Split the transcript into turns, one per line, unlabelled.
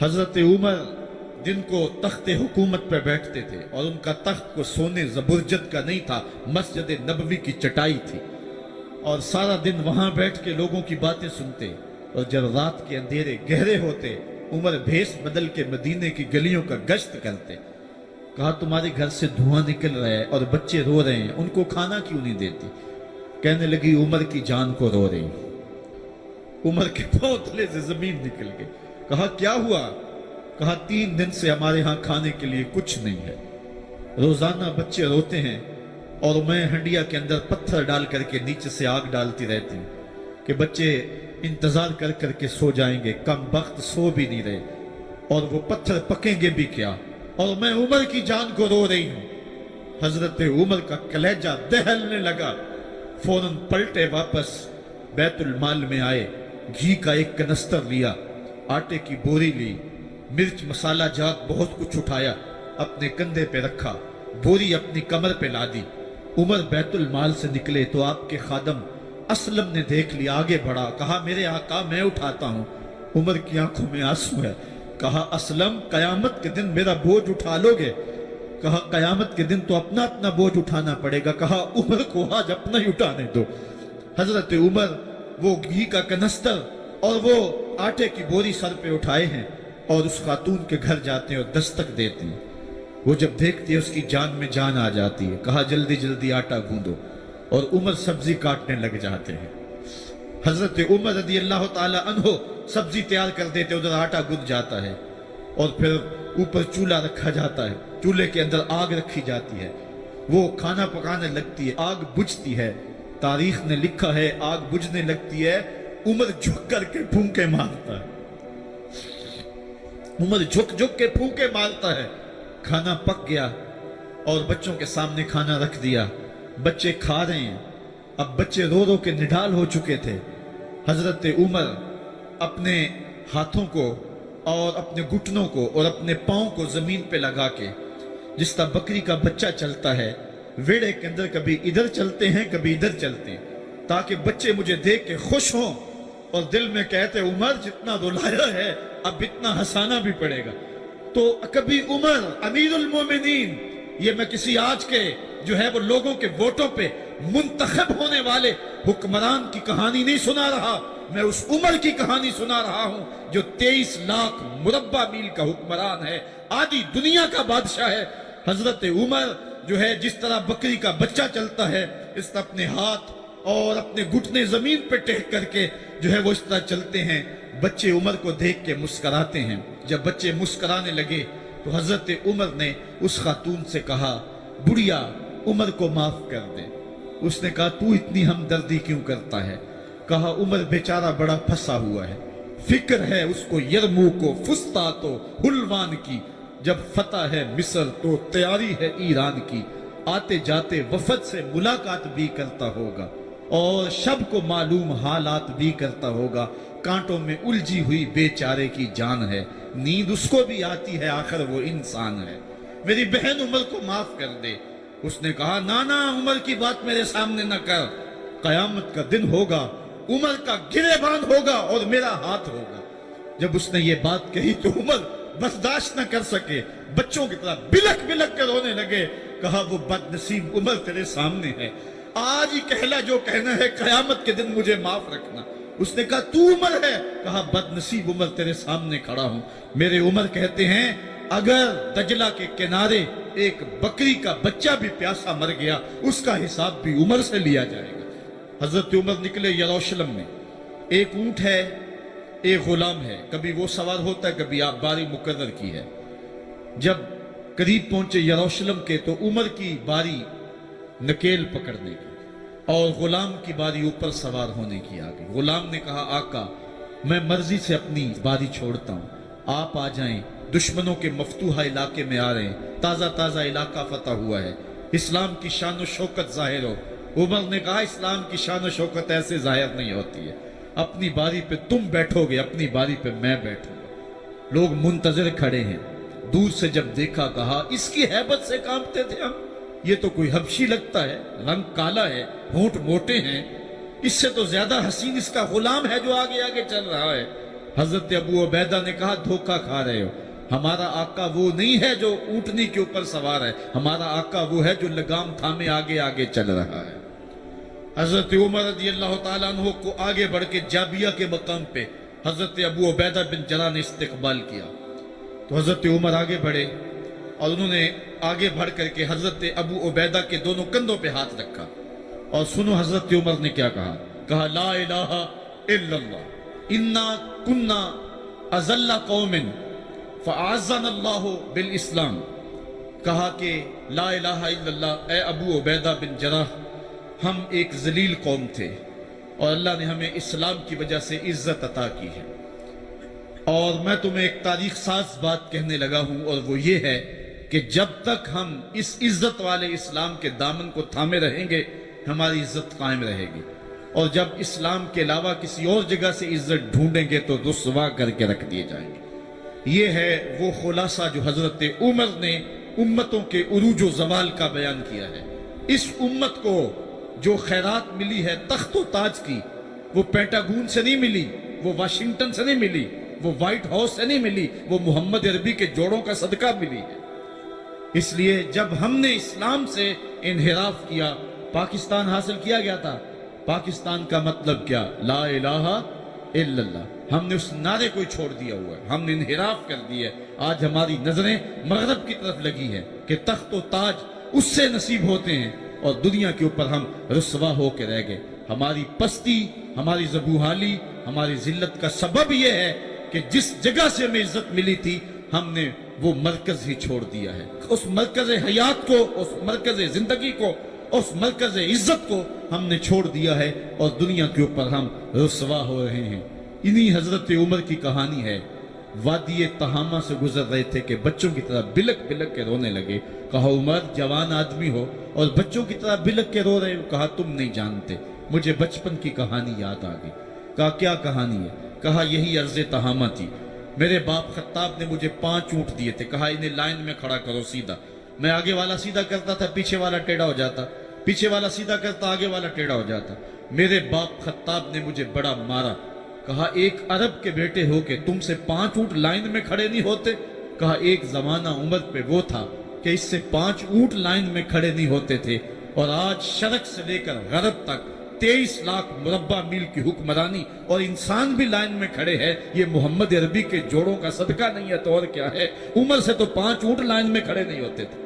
हजरत उमर दिन को तख्त हुकूमत पर बैठते थे और उनका तख्त को सोने जबरजद का नहीं था, मस्जिद नबवी की चटाई थी और सारा दिन वहां बैठ के लोगों की बातें सुनते। और जब रात के अंधेरे गहरे होते उमर भेष बदल के मदीने की गलियों का गश्त करते। कहा तुम्हारे घर से धुआं निकल रहा है और बच्चे रो रहे हैं, उनको खाना क्यों नहीं देती? कहने लगी उमर की जान को रो रही। उमर के पांव तले से जमीन निकल गई। कहा क्या हुआ? कहा 3 दिन से हमारे यहां खाने के लिए कुछ नहीं है, रोजाना बच्चे रोते हैं और मैं हंडिया के अंदर पत्थर डाल करके नीचे से आग डालती रहती हूं कि बच्चे इंतजार कर करके सो जाएंगे, कम वक्त सो भी नहीं रहे और वो पत्थर पकेंगे भी क्या, और मैं उमर की जान को रो रही हूं। हजरत उमर का कलेजा दहलने लगा। फौरन पलटे वापस बैतुल माल में आए, घी का एक कनस्तर लिया, आटे की बोरी ली, मिर्च मसाला जात बहुत कुछ उठाया, अपने कंधे पे रखा, बोरी अपनी कमर पे ला दी। उमर बैतुल माल से निकले तो आपके खादम असलम ने देख लिया, आगे बढ़ा, कहा मेरे आका मैं उठाता हूं। उमर की आंखों में आंसू है। कहा असलम कयामत के दिन मेरा बोझ उठा लोगे? कहा कयामत के दिन तो अपना अपना बोझ उठाना पड़ेगा। कहा उमर को आज अपना ही उठाने दो। हजरत उमर वो घी का कनस्तर और वो आटे की बोरी सर पे उठाए हैं और उस खातून के घर जाते हैं और दस्तक देते हैं। वो जब देखती है उसकी जान में जान आ जाती है। कहा जल्दी जल्दी आटा गूंदो, और उमर सब्जी काटने लग जाते हैं। हजरत उमर रदी अल्लाह ताला अन्हो सब्जी तैयार कर देते, उधर आटा गुद जाता है और फिर ऊपर चूल्हा रखा जाता है, चूल्हे के अंदर आग रखी जाती है, वो खाना पकाने लगती है, आग बुझती है। तारीख ने लिखा है आग बुझने लगती है, उमर झुक करके फूंके मारता है। उमर झुक झुक के फूंके मारता है। खाना पक गया और बच्चों के सामने खाना रख दिया, बच्चे खा रहे हैं। अब बच्चे रो रो के निढाल हो चुके थे। हजरत उमर अपने हाथों को और अपने घुटनों को और अपने पांव को जमीन पे लगा के, जिस तरह बकरी का बच्चा चलता है वेड़े के अंदर, कभी इधर चलते हैं कभी इधर चलते हैं, ताकि बच्चे मुझे देख के खुश हों और दिल में कहते उमर जितना रुलाया है अब इतना हंसाना भी पड़ेगा। तो कभी उमर अमीरुल मोमिनीन, ये मैं किसी आज के जो है वो लोगों के वोटों पे मुंतखब होने वाले हुक्मरान की कहानी नहीं सुना रहा, मैं उस उमर की कहानी सुना रहा हूं जो 23 लाख मुरब्बा मील का हुक्मरान है, आधी दुनिया का बादशाह है। हजरत उमर जो है जिस तरह बकरी का बच्चा चलता है, इस तरह अपने हाथ और अपने घुटने जमीन पे टेक करके जो है वो इस तरह चलते हैं। बच्चे उमर को देख के मुस्कुराते हैं। जब बच्चे मुस्कुराने लगे तो हजरत उमर ने उस खातून से कहा बुढ़िया उमर को माफ कर दे। उसने कहा तू इतनी हमदर्दी क्यों करता है? कहा उमर बेचारा बड़ा फंसा हुआ है, फिक्र है उसको यरमूक को, फुस्तात हुलवान की, जब फतह है मिस्र तो तैयारी है ईरान की, आते जाते वफद से मुलाकात भी करता होगा और शब को मालूम हालात भी करता होगा, कांटों में उलझी हुई बेचारे की जान है, नींद उसको भी आती है, आखिर वो इंसान है, मेरी बहन उमर को माफ कर दे। उसने कहा ना ना उमर की बात मेरे सामने न कर, कयामत का दिन होगा, उमर का गिरेबान होगा और मेरा हाथ होगा। जब उसने ये बात कही तो उमर बर्दाश्त न कर सके, बच्चों की तरह बिलक बिलक कर रोने लगे। कहा वो बदनसीब उमर तेरे सामने है, आज ही कहला जो कहना है, कयामत के दिन मुझे माफ रखना। उसने कहा तू उमर है? कहा बदनसीब उमर तेरे सामने खड़ा हूं। मेरे उमर कहते हैं अगर दजला के किनारे एक बकरी का बच्चा भी प्यासा मर गया उसका हिसाब भी उमर से लिया जाएगा। हजरत उमर निकले यरूशलेम में, एक ऊंट है एक गुलाम है, कभी वो सवार होता है कभी आप बारी मुकर्रर की है। जब करीब पहुंचे यरूशलेम के तो उमर की बारी नकेल पकड़ने की और गुलाम की बारी ऊपर सवार होने की आ गई। गुलाम ने कहा आका मैं मर्जी से अपनी बारी छोड़ता हूं, आप आ जाएं, दुश्मनों के मफतूहा इलाके में आ रहे हैं, ताजा ताजा इलाका फतह हुआ है, इस्लाम की शान और शौकत जाहिर हो। उमर ने कहा इस्लाम की शान और शौकत ऐसे जाहिर नहीं होती है, अपनी बारी पे तुम बैठोगे, अपनी बारी पे मैं बैठूंगा। लोग मुंतजर खड़े हैं, दूर से जब देखा कहा इसकी हैबत से कांपते थे हम, ये तो कोई हबशी लगता है, रंग काला है, होंठ मोटे हैं, इससे तो ज्यादा हसीन इसका गुलाम है जो आगे आगे चल रहा है। حضرت ابو عبیدہ نے کہا دھوکہ کھا رہے ہو، ہمارا آقا وہ نہیں ہے جو اونٹنی کے اوپر سوار ہے، ہمارا آقا وہ ہے جو لگام تھامے آگے آگے چل رہا ہے۔ حضرت عمر رضی اللہ تعالیٰ عنہ کو آگے بڑھ کے جابیہ کے مقام پہ حضرت ابو عبیدہ بن جراح نے استقبال کیا، تو حضرت عمر آگے بڑھے اور انہوں نے آگے بڑھ کر کے حضرت ابو عبیدہ کے دونوں کندھوں پہ ہاتھ رکھا، اور سنو حضرت عمر نے کیا کہا، کہا لا الہ الا اللہ انا کنا اذل قوم فاعزنا اللہ بالاسلام، کہا کہ لا الہ الا اللہ، اے ابو عبیدہ بن جراح، ہم ایک ذلیل قوم تھے اور اللہ نے ہمیں اسلام کی وجہ سے عزت عطا کی ہے۔ اور میں تمہیں ایک تاریخ ساز بات کہنے لگا ہوں، اور وہ یہ ہے کہ جب تک ہم اس عزت والے اسلام کے دامن کو تھامے رہیں گے ہماری عزت قائم رہے گی، اور جب اسلام کے علاوہ کسی اور جگہ سے عزت ڈھونڈیں گے تو رسوا کر کے رکھ دیے جائیں گے۔ یہ ہے وہ خلاصہ جو حضرت عمر نے امتوں کے عروج و زوال کا بیان کیا ہے۔ اس امت کو جو خیرات ملی ہے تخت و تاج کی، وہ پینٹاگون سے نہیں ملی، وہ واشنگٹن سے نہیں ملی، وہ وائٹ ہاؤس سے نہیں ملی، وہ محمد عربی کے جوڑوں کا صدقہ ملی ہے۔ اس لیے جب ہم نے اسلام سے انحراف کیا، پاکستان حاصل کیا گیا تھا، پاکستان کا مطلب کیا؟ لا الہ الا اللہ۔ ہم نے اس نعرے کو چھوڑ دیا ہوا ہے، ہم نے انحراف کر دیا ہے۔ آج ہماری نظریں مغرب کی طرف لگی ہیں کہ تخت و تاج اس سے نصیب ہوتے ہیں، اور دنیا کے اوپر ہم رسوا ہو کے رہ گئے۔ ہماری پستی، ہماری زبوحالی، ہماری ذلت کا سبب یہ ہے کہ جس جگہ سے ہمیں عزت ملی تھی ہم نے وہ مرکز ہی چھوڑ دیا ہے۔ اس مرکز حیات کو، اس مرکز زندگی کو، اس مرکز عزت کو ہم نے چھوڑ دیا ہے، اور دنیا کے اوپر ہم رسوا ہو رہے ہیں۔ انہی حضرت عمر کی کہانی ہے۔ وادی تہامہ سے گزر رہے تھے کہ بچوں کی طرح بلک بلک کے رونے لگے۔ کہا عمر جوان آدمی ہو اور بچوں کی طرح بلک کے رو رہے ہو؟ کہا تم نہیں جانتے، مجھے بچپن کی کہانی یاد آ گئی۔ کہا کیا کہانی ہے؟ کہا یہی عرض تہامہ تھی، میرے باپ خطاب نے مجھے 5 اونٹ دیے تھے، کہا انہیں لائن میں کھڑا کرو سیدھا، میں آگے والا سیدھا کرتا تھا، پیچھے والا ٹیڑھا ہو جاتا، پیچھے والا سیدھا کرتا، آگے والا ٹیڑھا ہو جاتا۔ میرے باپ خطاب نے مجھے بڑا مارا۔ کہا ایک عرب کے بیٹے ہو کہ تم سے 5 اونٹ لائن میں کھڑے نہیں ہوتے؟ کہا ایک زمانہ عمر پہ وہ تھا کہ اس سے 5 اونٹ لائن میں کھڑے نہیں ہوتے تھے، اور آج شرق سے لے کر غرب تک 23 لاکھ مربع میل کی حکمرانی، اور انسان بھی لائن میں کھڑے ہیں۔ یہ محمد عربی کے جوڑوں کا صدقہ نہیں ہے تو اور کیا ہے؟ عمر سے تو 5 اونٹ لائن میں کھڑے نہیں ہوتے تھے۔